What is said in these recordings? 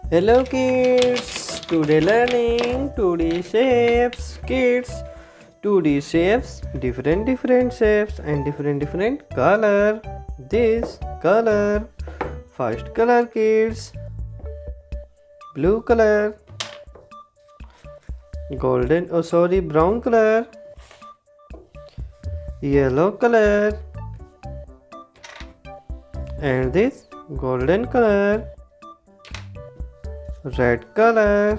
Hello kids, today learning 2D shapes. Kids, 2D shapes, different shapes and different color. This color, first color kids, blue color, brown color, yellow color, and this golden color, red color,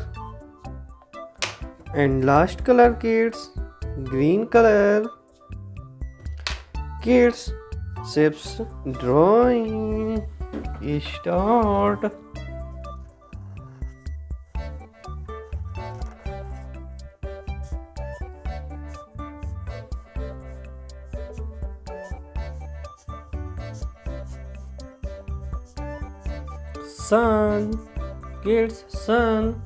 and last color kids, green color. Kids, shapes drawing start. Sun, kids, sun.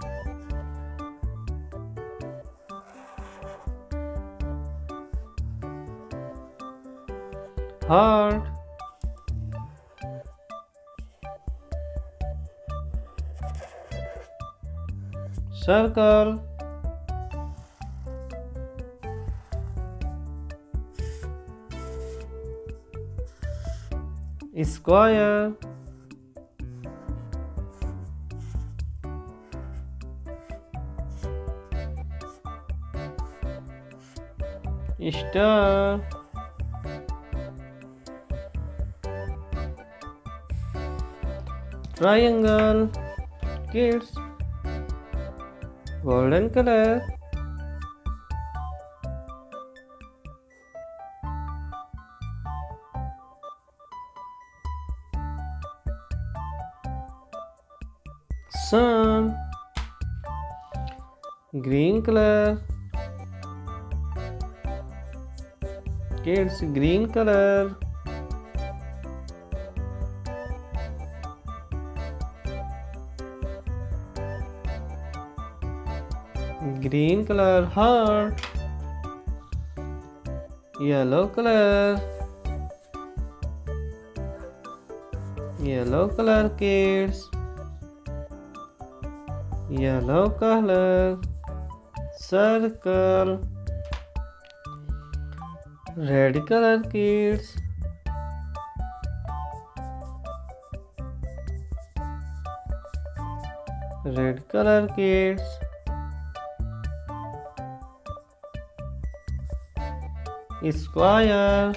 Heart, circle, square, star, triangle, kids, golden color, sun, green color, kids, green color, green color, heart, yellow color, kids, yellow color, circle, red color kids, red color kids, square,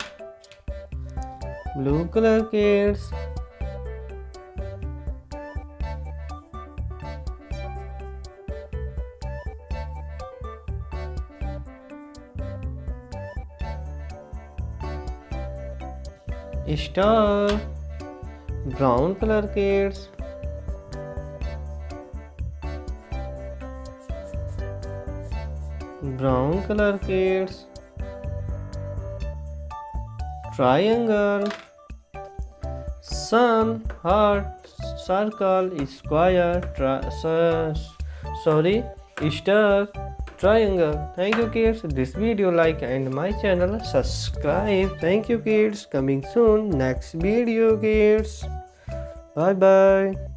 blue color kids, star, brown color kids, brown color kids, triangle, sun, heart, circle, square, star, triangle. Thank you kids. This video like and my channel subscribe. Thank you kids. Coming soon next video kids. Bye bye.